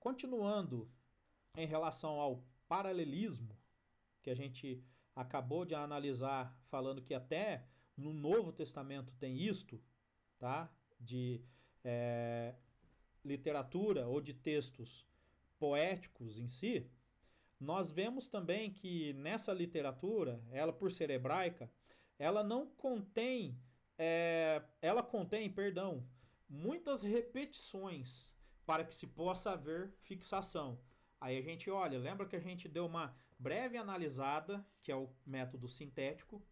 Continuando em relação ao paralelismo, que a gente acabou de analisar, falando que até no Novo Testamento tem isto, tá? De literatura ou de textos poéticos em si. Nós vemos também que nessa literatura, ela por ser hebraica, ela não contém, ela contém, perdão, muitas repetições para que se possa haver fixação. Aí a gente olha, lembra que a gente deu uma breve analisada, que é o método sintético,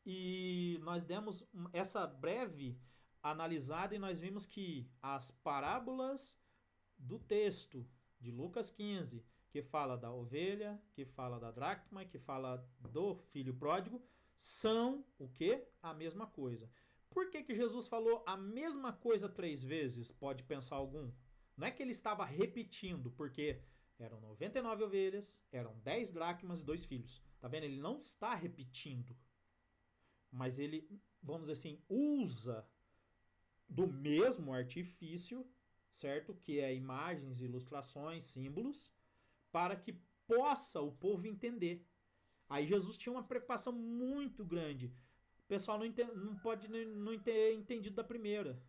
e nós demos essa breve analisada e nós vimos que as parábolas do texto de Lucas 15, que fala da ovelha, que fala da dracma, que fala do filho pródigo, são o que? A mesma coisa. Por que Jesus falou a mesma coisa 3 vezes? Pode pensar algum. Não é que ele estava repetindo, porque eram 99 ovelhas, eram 10 dracmas e 2 filhos. Tá vendo? Ele não está repetindo. Mas ele, vamos dizer assim, usa do mesmo artifício, certo? Que é imagens, ilustrações, símbolos, para que possa o povo entender. Aí Jesus tinha uma preocupação muito grande. O pessoal não pode não ter entendido da primeira.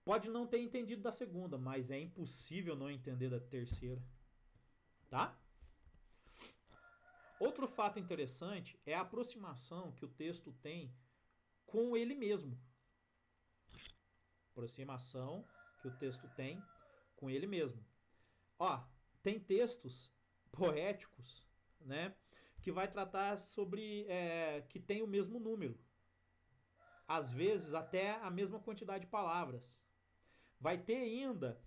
Pode não ter entendido da segunda, mas é impossível não entender da terceira. Tá? Outro fato interessante é a aproximação que o texto tem com ele mesmo. Aproximação que o texto tem com ele mesmo. Ó, tem textos poéticos, né, que vai tratar sobre que tem o mesmo número, às vezes até a mesma quantidade de palavras. Vai ter ainda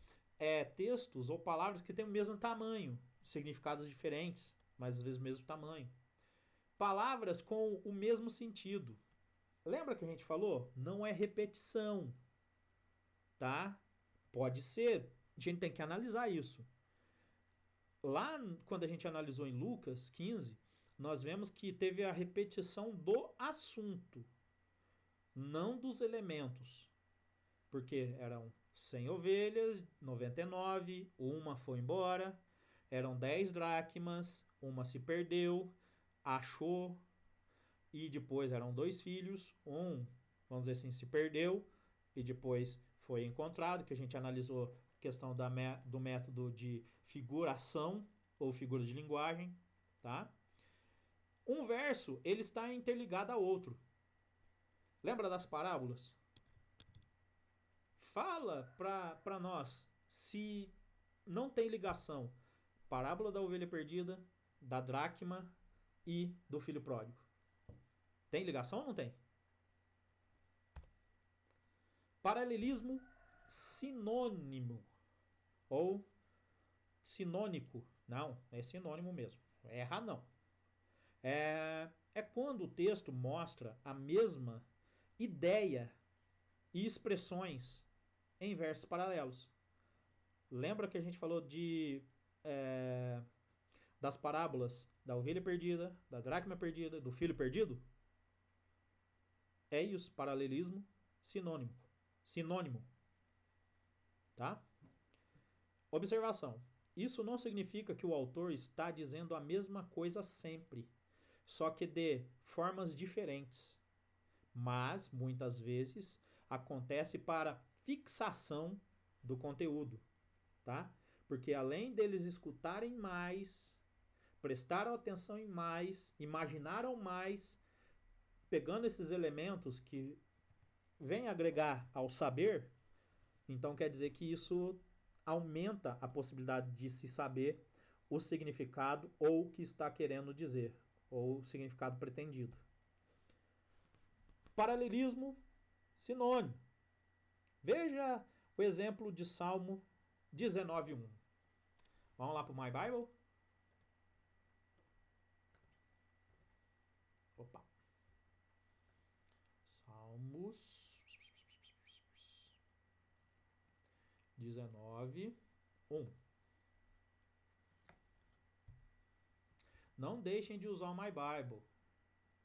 textos ou palavras que têm o mesmo tamanho, significados diferentes, mas às vezes o mesmo tamanho. Palavras com o mesmo sentido. Lembra que a gente falou? Não é repetição, tá? Pode ser, a gente tem que analisar isso. Lá, quando a gente analisou em Lucas 15, nós vemos que teve a repetição do assunto, não dos elementos. Porque eram 100 ovelhas, 99, uma foi embora, eram 10 dracmas, uma se perdeu, achou, e depois eram 2 filhos, vamos dizer assim, se perdeu, e depois foi encontrado, que a gente analisou a questão do método de figuração, ou figura de linguagem, tá? Um verso, ele está interligado a outro. Lembra das parábolas? Fala para nós se não tem ligação. Parábola da ovelha perdida, da dracma e do filho pródigo. Tem ligação ou não tem? Paralelismo sinônimo ou sinônico. Não, é sinônimo mesmo. Erra não. É quando o texto mostra a mesma ideia e expressões em versos paralelos. Lembra que a gente falou das parábolas da ovelha perdida, da dracma perdida, do filho perdido? É isso, paralelismo sinônimo. Sinônimo. Tá? Observação. Isso não significa que o autor está dizendo a mesma coisa sempre, só que de formas diferentes. Mas, muitas vezes, acontece para fixação do conteúdo, tá? Porque além deles escutarem mais, prestaram atenção em mais, imaginaram mais, pegando esses elementos que vêm agregar ao saber, então quer dizer que isso aumenta a possibilidade de se saber o significado ou o que está querendo dizer, ou o significado pretendido. Paralelismo, sinônimo. Veja o exemplo de Salmo 19:1. Vamos lá para o My Bible? Opa. Salmos 19:1. Não deixem de usar o My Bible,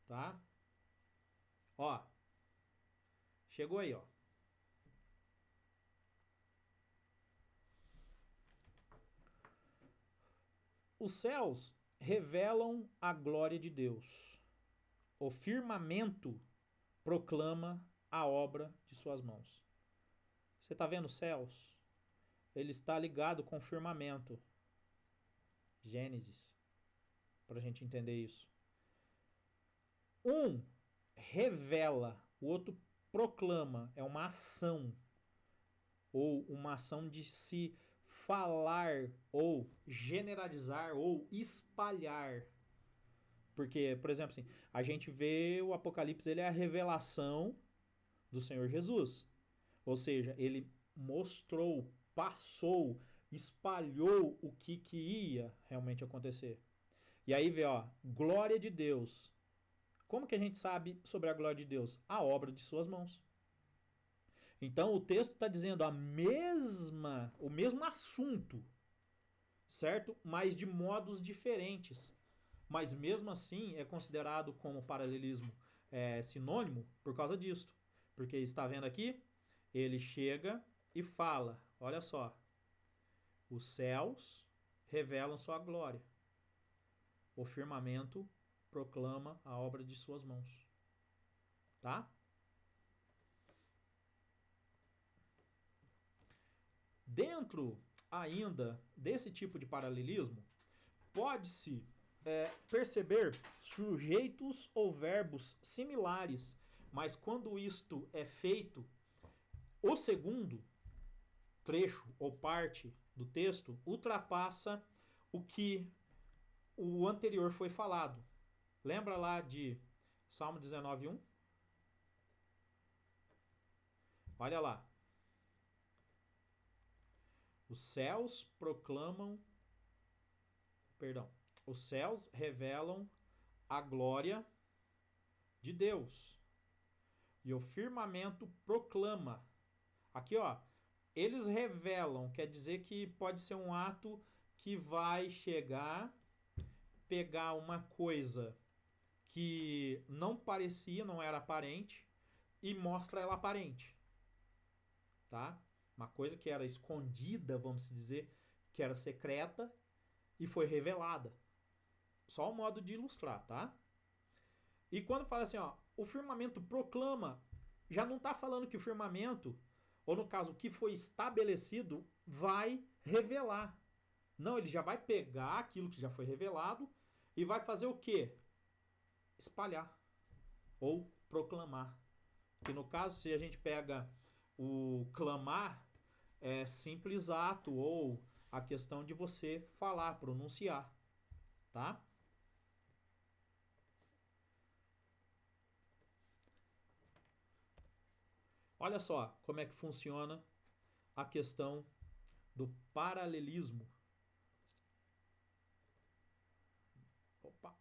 tá? Ó, chegou aí, ó. Os céus revelam a glória de Deus. O firmamento proclama a obra de suas mãos. Você está vendo os céus? Ele está ligado com o firmamento. Gênesis, para a gente entender isso. Um revela, o outro proclama. É uma ação, ou uma ação de se falar, ou generalizar, ou espalhar. Porque, por exemplo, assim, a gente vê o Apocalipse, ele é a revelação do Senhor Jesus. Ou seja, ele mostrou, passou, espalhou o que ia realmente acontecer. E aí vê, ó, glória de Deus. Como que a gente sabe sobre a glória de Deus? A obra de suas mãos. Então o texto está dizendo o mesmo assunto, certo? Mas de modos diferentes. Mas mesmo assim é considerado como paralelismo sinônimo por causa disso. Porque está vendo aqui? Ele chega e fala, olha só, os céus revelam sua glória. O firmamento proclama a obra de suas mãos. Tá? Dentro ainda desse tipo de paralelismo, pode-se perceber sujeitos ou verbos similares, mas quando isto é feito, o segundo trecho ou parte do texto ultrapassa o que o anterior foi falado. Lembra lá de Salmo 19:1? Olha lá. Os céus revelam a glória de Deus. E o firmamento proclama. Aqui, ó, eles revelam, quer dizer que pode ser um ato que vai chegar, pegar uma coisa que não parecia, não era aparente, e mostra ela aparente. Tá? Uma coisa que era escondida, vamos dizer, que era secreta, e foi revelada. Só um modo de ilustrar, tá? E quando fala assim, ó, o firmamento proclama, já não está falando que o firmamento, ou no caso, o que foi estabelecido, vai revelar. Não, ele já vai pegar aquilo que já foi revelado e vai fazer o quê? Espalhar. Ou proclamar. Que no caso, se a gente pega o clamar, é simples ato ou a questão de você falar, pronunciar. Tá? Olha só como é que funciona a questão do paralelismo. Opa.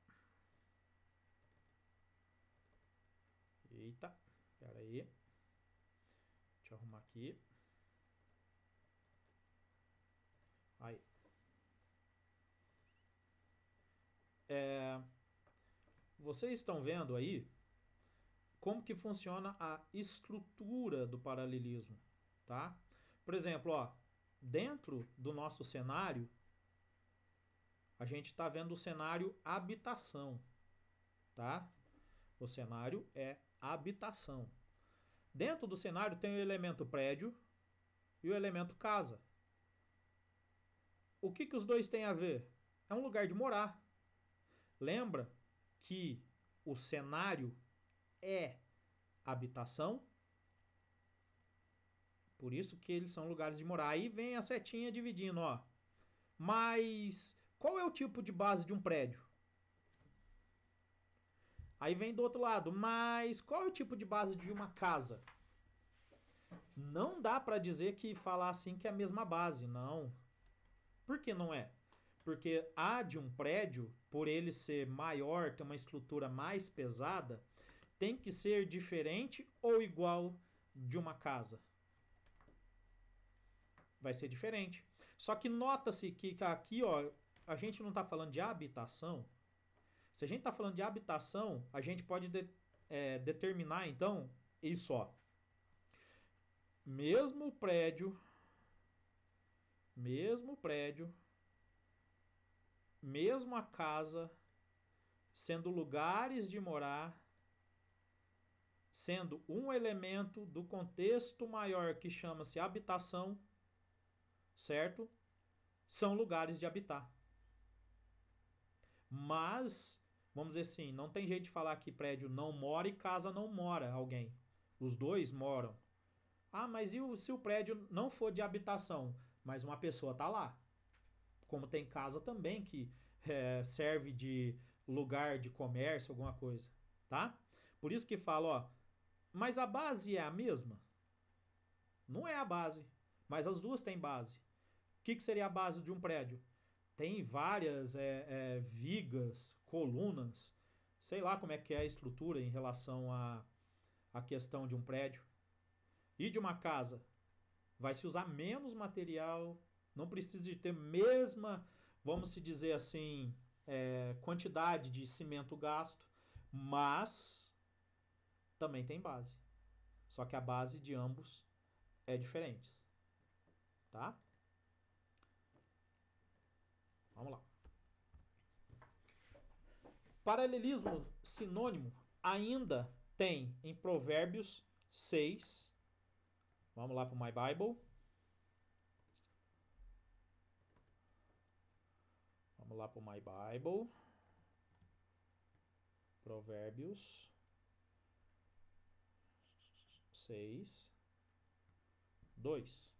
Eita, espera aí. Deixa eu arrumar aqui. Aí. Vocês estão vendo aí como que funciona a estrutura do paralelismo, tá? Por exemplo, ó, dentro do nosso cenário, a gente está vendo o cenário habitação, tá? O cenário é habitação. Dentro do cenário tem o elemento prédio e o elemento casa. O que os dois têm a ver? É um lugar de morar. Lembra que o cenário é habitação? Por isso que eles são lugares de morar. Aí vem a setinha dividindo, ó. Mas qual é o tipo de base de um prédio? Aí vem do outro lado, mas qual é o tipo de base de uma casa? Não dá para dizer que falar assim que é a mesma base, não. Por que não é? Porque a de um prédio, por ele ser maior, ter uma estrutura mais pesada, tem que ser diferente ou igual de uma casa? Vai ser diferente. Só que nota-se que aqui, ó, a gente não está falando de habitação. Se a gente está falando de habitação, a gente pode determinar, então, isso, ó. Mesmo prédio, mesmo a casa sendo lugares de morar, sendo um elemento do contexto maior que chama-se habitação, certo? São lugares de habitar. Mas, vamos dizer assim, não tem jeito de falar que prédio não mora e casa não mora alguém. Os dois moram. Ah, mas se o prédio não for de habitação, mas uma pessoa tá lá? Como tem casa também que serve de lugar de comércio, alguma coisa, tá? Por isso que falo, ó, mas a base é a mesma? Não é a base, mas as duas têm base. O que seria a base de um prédio? Tem várias vigas, colunas, sei lá como é que é a estrutura em relação à questão de um prédio. E de uma casa? Vai se usar menos material, não precisa de ter mesma, vamos se dizer assim, quantidade de cimento gasto, mas também tem base. Só que a base de ambos é diferente, tá? Vamos lá. Paralelismo sinônimo ainda tem em Provérbios 6. Vamos lá para o My Bible. Vamos lá para o My Bible. Provérbios 6, 2.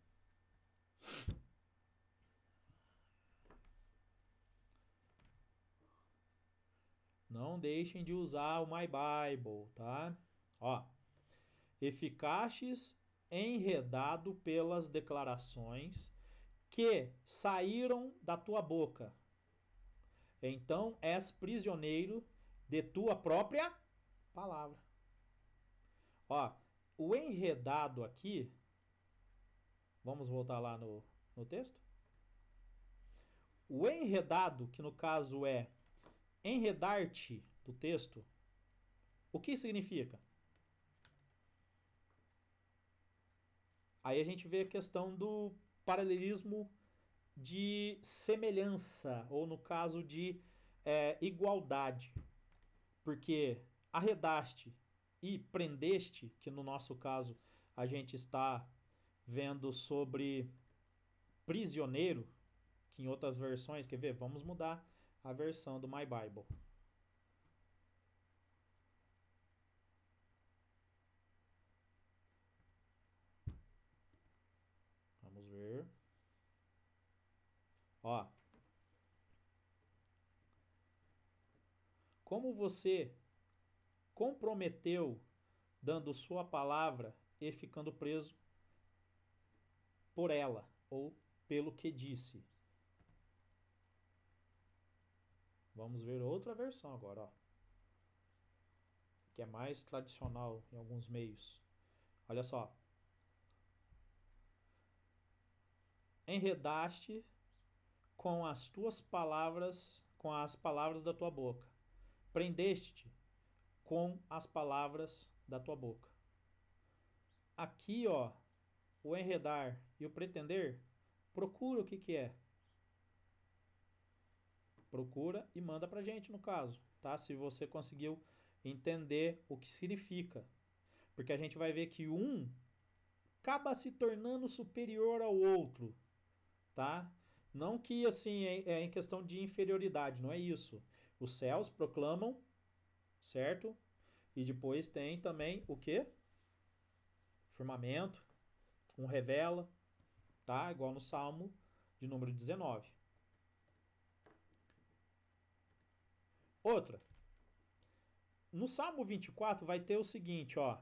Não deixem de usar o My Bible, tá? Ó. E ficastes enredado pelas declarações que saíram da tua boca. Então és prisioneiro de tua própria palavra. Ó, o enredado aqui, vamos voltar lá no texto? O enredado, que no caso é enredar-te do texto, o que significa? Aí a gente vê a questão do paralelismo de semelhança, ou no caso de igualdade. Porque arredaste e prendeste, que no nosso caso a gente está vendo sobre prisioneiro, que em outras versões, quer ver? Vamos mudar a versão do My Bible. Vamos ver. Ó. Como você comprometeu dando sua palavra e ficando preso por ela, ou pelo que disse. Vamos ver outra versão agora, ó, que é mais tradicional em alguns meios. Olha só. Enredaste com as tuas palavras, com as palavras da tua boca. Prendeste-te com as palavras da tua boca. Aqui, ó, o enredar e o pretender, procura o que é. Procura e manda pra gente, no caso, tá? Se você conseguiu entender o que significa. Porque a gente vai ver que um acaba se tornando superior ao outro, tá? Não que, assim, é em questão de inferioridade, não é isso. Os céus proclamam, certo? E depois tem também o quê? Firmamento, um revela, tá? Igual no Salmo de número 19. Outra. No Salmo 24 vai ter o seguinte, ó.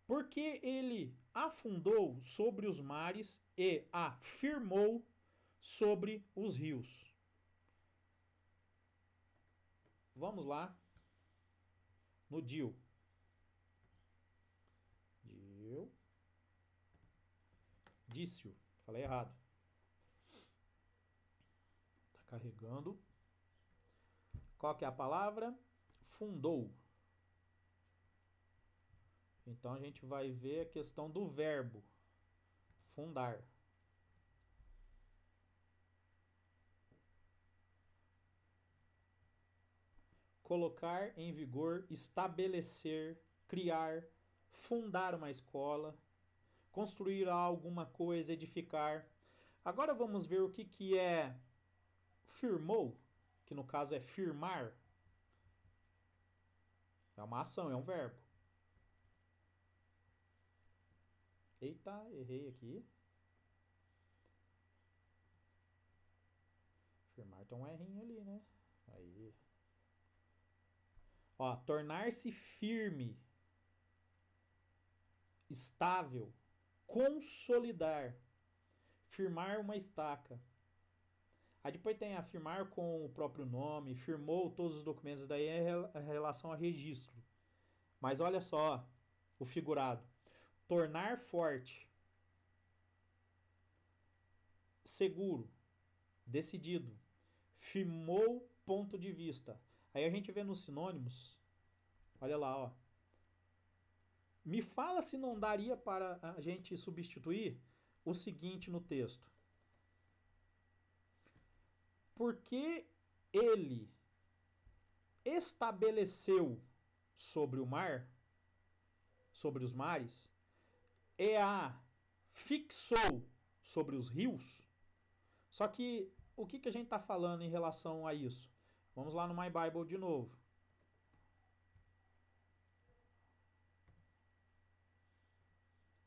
Porque ele afundou sobre os mares e afirmou sobre os rios. Vamos lá. No Dio. Dício. Falei errado. Tá carregando. Qual que é a palavra? Fundou. Então a gente vai ver a questão do verbo. Fundar. colocar em vigor, estabelecer, criar, fundar uma escola, construir alguma coisa, edificar. Agora vamos ver o que é firmou, que no caso é firmar. É uma ação, é um verbo. Eita, errei aqui. Firmar tem um errinho ali, né? Aí. Ó, tornar-se firme, estável, consolidar, firmar uma estaca. Aí depois tem afirmar com o próprio nome, firmou todos os documentos, daí é relação a registro. Mas olha só o figurado. Tornar forte, seguro, decidido, firmou ponto de vista. Aí a gente vê nos sinônimos, olha lá, ó. Me fala se não daria para a gente substituir o seguinte no texto. Porque ele estabeleceu sobre o mar, sobre os mares, e a fixou sobre os rios. Só que o que a gente está falando em relação a isso? Vamos lá no My Bible de novo.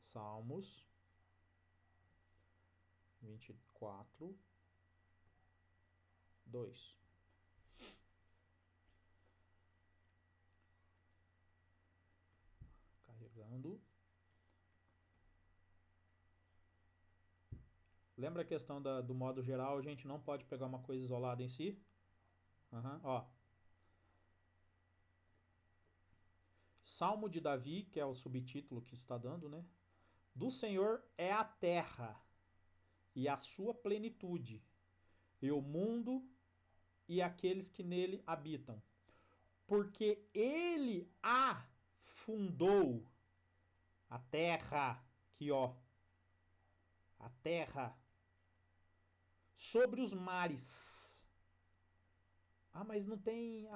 Salmos 24, 2. Carregando. Lembra a questão do modo geral? A gente não pode pegar uma coisa isolada em si? Ó. Salmo de Davi, que é o subtítulo que está dando, né? Do Senhor é a terra e a sua plenitude, e o mundo e aqueles que nele habitam. Porque ele afundou a terra, aqui ó, a terra, sobre os mares. Ah, mas não tem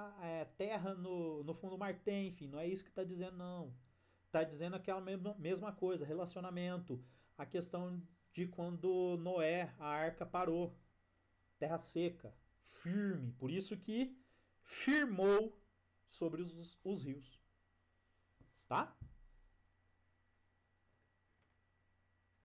terra no fundo do mar? Tem, enfim, não é isso que está dizendo, não. Está dizendo aquela mesma coisa, relacionamento, a questão de quando Noé, a arca parou, terra seca, firme, por isso que firmou sobre os rios. Tá?